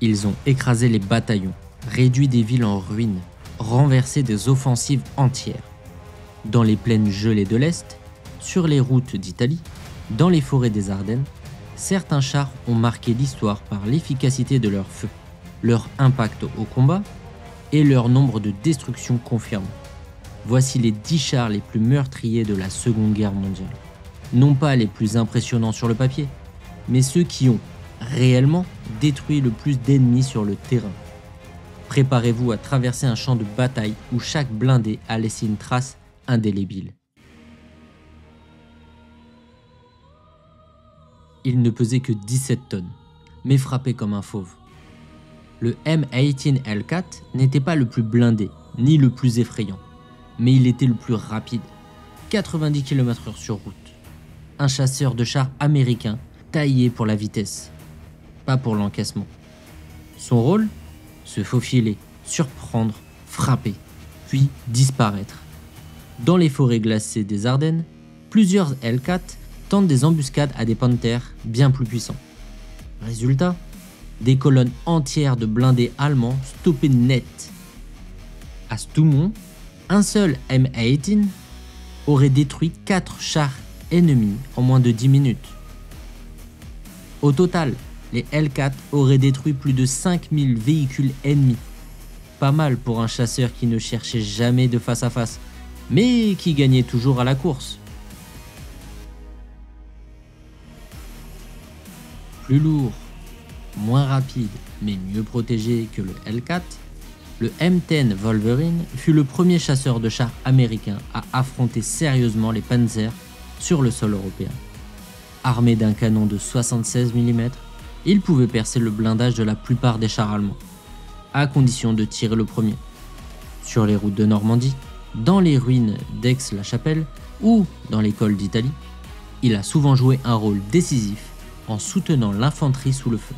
Ils ont écrasé les bataillons, réduit des villes en ruines, renversé des offensives entières. Dans les plaines gelées de l'Est, sur les routes d'Italie, dans les forêts des Ardennes, certains chars ont marqué l'histoire par l'efficacité de leur feu, leur impact au combat et leur nombre de destructions confirmées. Voici les 10 chars les plus meurtriers de la Seconde Guerre mondiale. Non pas les plus impressionnants sur le papier, mais ceux qui ont réellement détruit le plus d'ennemis sur le terrain. Préparez-vous à traverser un champ de bataille où chaque blindé a laissé une trace indélébile. Il ne pesait que 17 tonnes, mais frappait comme un fauve. Le M18 Hellcat n'était pas le plus blindé, ni le plus effrayant, mais il était le plus rapide, 90 km/h sur route. Un chasseur de chars américain taillé pour la vitesse, pas pour l'encaissement. Son rôle ? Se faufiler, surprendre, frapper, puis disparaître. Dans les forêts glacées des Ardennes, plusieurs Hellcat tentent des embuscades à des Panthers bien plus puissants. Résultat, des colonnes entières de blindés allemands stoppées net. À Stoumont, un seul M18 aurait détruit 4 chars ennemis en moins de 10 minutes. Au total, les Hellcat auraient détruit plus de 5000 véhicules ennemis. Pas mal pour un chasseur qui ne cherchait jamais de face à face, mais qui gagnait toujours à la course. Plus lourd, moins rapide, mais mieux protégé que le Hellcat, le M10 Wolverine fut le premier chasseur de chars américain à affronter sérieusement les Panzers sur le sol européen. Armé d'un canon de 76 mm, il pouvait percer le blindage de la plupart des chars allemands, à condition de tirer le premier. Sur les routes de Normandie, dans les ruines d'Aix-la-Chapelle ou dans les cols d'Italie, il a souvent joué un rôle décisif en soutenant l'infanterie sous le feu.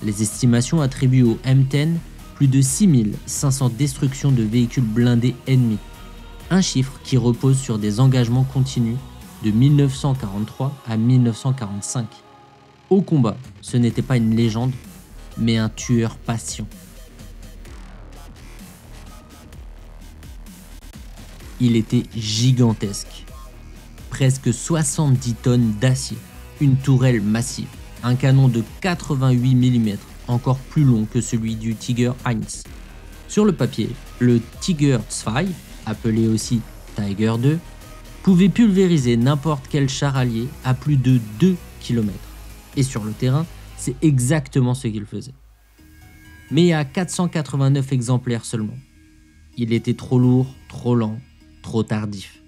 Les estimations attribuent au M10 plus de 6500 destructions de véhicules blindés ennemis, un chiffre qui repose sur des engagements continus de 1943 à 1945. Au combat, ce n'était pas une légende, mais un tueur patient. Il était gigantesque. Presque 70 tonnes d'acier, une tourelle massive, un canon de 88 mm, encore plus long que celui du Tiger I. Sur le papier, le Tiger II, appelé aussi Tiger II, pouvait pulvériser n'importe quel char allié à plus de 2 km. Et sur le terrain, c'est exactement ce qu'il faisait. Mais à 489 exemplaires seulement. Il était trop lourd, trop lent, trop tardif.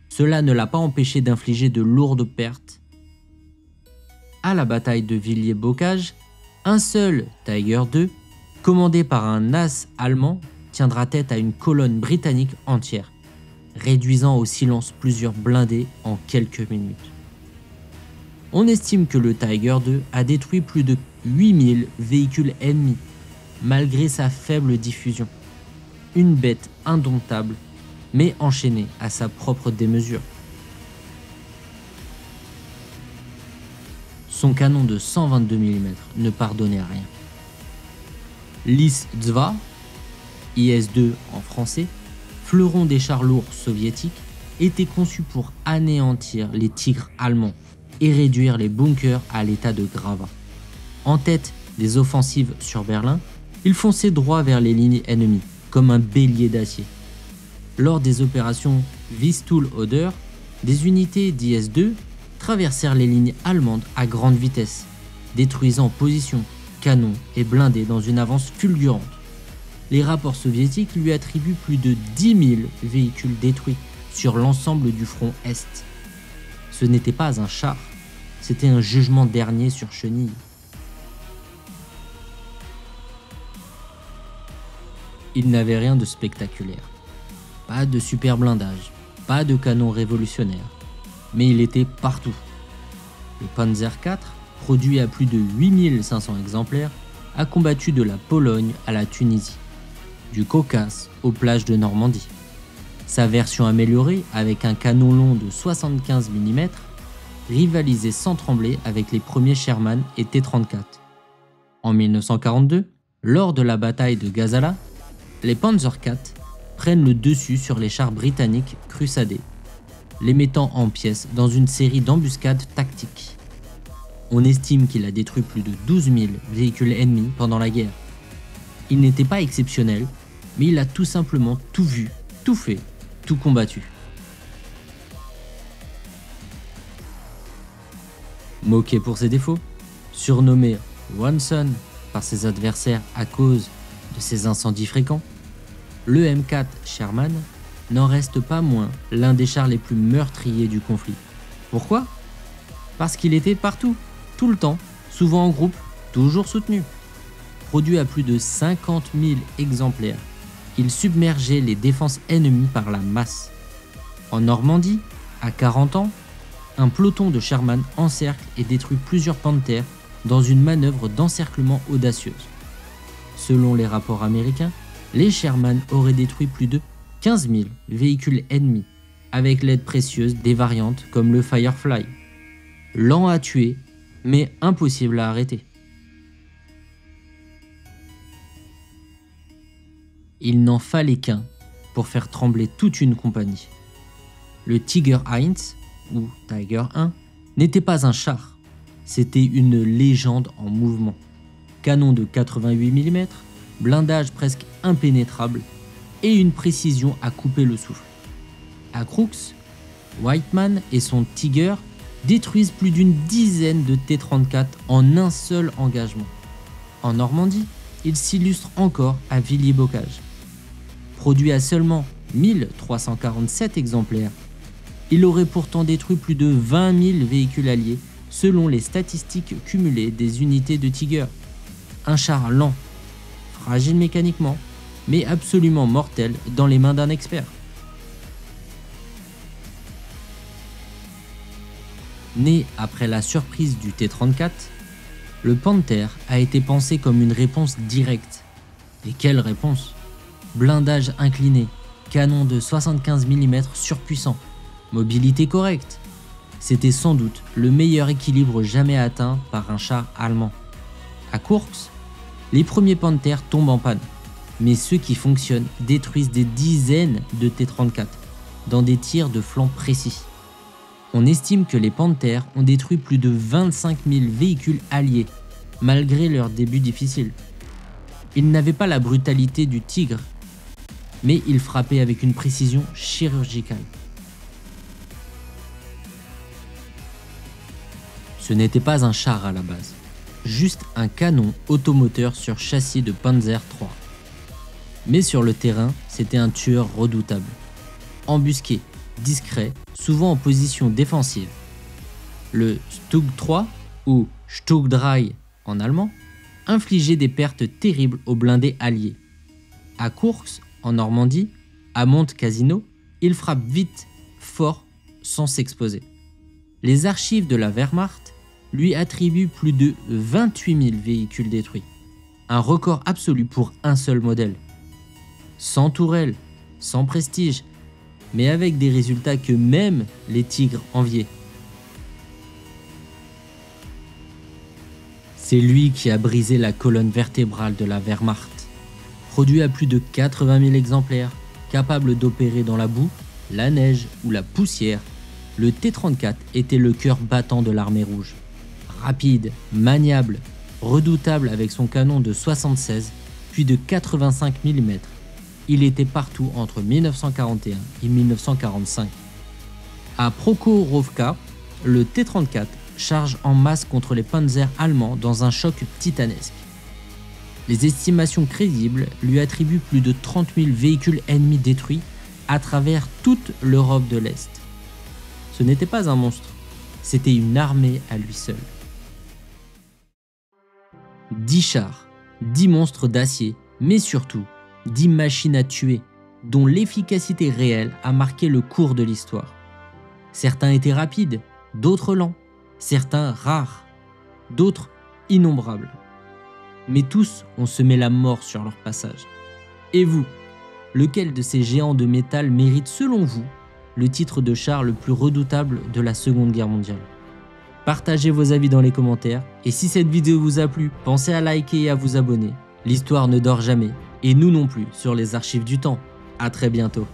Cela ne l'a pas empêché d'infliger de lourdes pertes. À la bataille de Villiers-Bocage, un seul Tiger II, commandé par un as allemand, tiendra tête à une colonne britannique entière, réduisant au silence plusieurs blindés en quelques minutes. On estime que le Tiger II a détruit plus de 8000 véhicules ennemis, malgré sa faible diffusion. Une bête indomptable, mais enchaînée à sa propre démesure. Son canon de 122 mm ne pardonnait à rien. L'IS-2, IS-2 en français, fleuron des chars lourds soviétiques, était conçu pour anéantir les tigres allemands et réduire les bunkers à l'état de gravat. En tête des offensives sur Berlin, il fonçait droit vers les lignes ennemies, comme un bélier d'acier. Lors des opérations Vistule-Oder, des unités d'IS-2 traversèrent les lignes allemandes à grande vitesse, détruisant positions, canons et blindés dans une avance fulgurante. Les rapports soviétiques lui attribuent plus de 10 000 véhicules détruits sur l'ensemble du front Est. Ce n'était pas un char, c'était un jugement dernier sur chenille. Il n'avait rien de spectaculaire. Pas de super blindage, pas de canon révolutionnaire, mais il était partout. Le Panzer IV, produit à plus de 8500 exemplaires, a combattu de la Pologne à la Tunisie, du Caucase aux plages de Normandie. Sa version améliorée, avec un canon long de 75 mm, rivalisait sans trembler avec les premiers Sherman et T-34. En 1942, lors de la bataille de Gazala, les Panzer IV prennent le dessus sur les chars britanniques Crusader, les mettant en pièces dans une série d'embuscades tactiques. On estime qu'il a détruit plus de 12 000 véhicules ennemis pendant la guerre. Il n'était pas exceptionnel, mais il a tout simplement tout vu, tout fait, tout combattu. Moqué pour ses défauts, surnommé One Son par ses adversaires à cause de ses incendies fréquents, le M4 Sherman n'en reste pas moins l'un des chars les plus meurtriers du conflit. Pourquoi? Parce qu'il était partout, tout le temps, souvent en groupe, toujours soutenu. Produit à plus de 50 000 exemplaires, il submergeait les défenses ennemies par la masse. En Normandie, à 40 ans, un peloton de Sherman encercle et détruit plusieurs Panthers dans une manœuvre d'encerclement audacieuse. Selon les rapports américains, les Sherman auraient détruit plus de 15 000 véhicules ennemis, avec l'aide précieuse des variantes comme le Firefly. Lent à tuer, mais impossible à arrêter. Il n'en fallait qu'un pour faire trembler toute une compagnie. Le Tiger I, ou Tiger I, n'était pas un char, c'était une légende en mouvement. Canon de 88 mm, blindage presque impénétrable et une précision à couper le souffle. À Crooks, Whiteman et son Tiger détruisent plus d'une dizaine de T-34 en un seul engagement. En Normandie, il s'illustre encore à Villiers-Bocage. Produit à seulement 1347 exemplaires, il aurait pourtant détruit plus de 20 000 véhicules alliés selon les statistiques cumulées des unités de Tiger. Un char lent, fragile mécaniquement, mais absolument mortel dans les mains d'un expert. Né après la surprise du T-34, le Panther a été pensé comme une réponse directe. Et quelle réponse! Blindage incliné, canon de 75 mm surpuissant, mobilité correcte. C'était sans doute le meilleur équilibre jamais atteint par un char allemand. À Kursk, les premiers Panthers tombent en panne, mais ceux qui fonctionnent détruisent des dizaines de T-34 dans des tirs de flanc précis. On estime que les Panthers ont détruit plus de 25 000 véhicules alliés, malgré leur début difficile. Ils n'avaient pas la brutalité du Tigre, mais ils frappaient avec une précision chirurgicale. Ce n'était pas un char à la base, juste un canon automoteur sur châssis de Panzer III. Mais sur le terrain, c'était un tueur redoutable. Embusqué, discret, souvent en position défensive. Le Stug 3, ou Stug 3 en allemand, infligeait des pertes terribles aux blindés alliés. À Kursk, en Normandie, à Monte-Cassino, il frappe vite, fort, sans s'exposer. Les archives de la Wehrmacht lui attribuent plus de 28 000 véhicules détruits, un record absolu pour un seul modèle. Sans tourelle, sans prestige, mais avec des résultats que même les tigres enviaient. C'est lui qui a brisé la colonne vertébrale de la Wehrmacht. Produit à plus de 80 000 exemplaires, capable d'opérer dans la boue, la neige ou la poussière, le T-34 était le cœur battant de l'armée rouge. Rapide, maniable, redoutable avec son canon de 76 puis de 85 mm, il était partout entre 1941 et 1945. À Prokhorovka, le T-34 charge en masse contre les panzers allemands dans un choc titanesque. Les estimations crédibles lui attribuent plus de 30 000 véhicules ennemis détruits à travers toute l'Europe de l'Est. Ce n'était pas un monstre, c'était une armée à lui seul. 10 chars, 10 monstres d'acier, mais surtout 10 machines à tuer, dont l'efficacité réelle a marqué le cours de l'histoire. Certains étaient rapides, d'autres lents, certains rares, d'autres innombrables. Mais tous ont semé la mort sur leur passage. Et vous, lequel de ces géants de métal mérite selon vous le titre de char le plus redoutable de la Seconde Guerre mondiale? Partagez vos avis dans les commentaires. Et si cette vidéo vous a plu, pensez à liker et à vous abonner. L'histoire ne dort jamais. Et nous non plus sur les archives du temps. À très bientôt.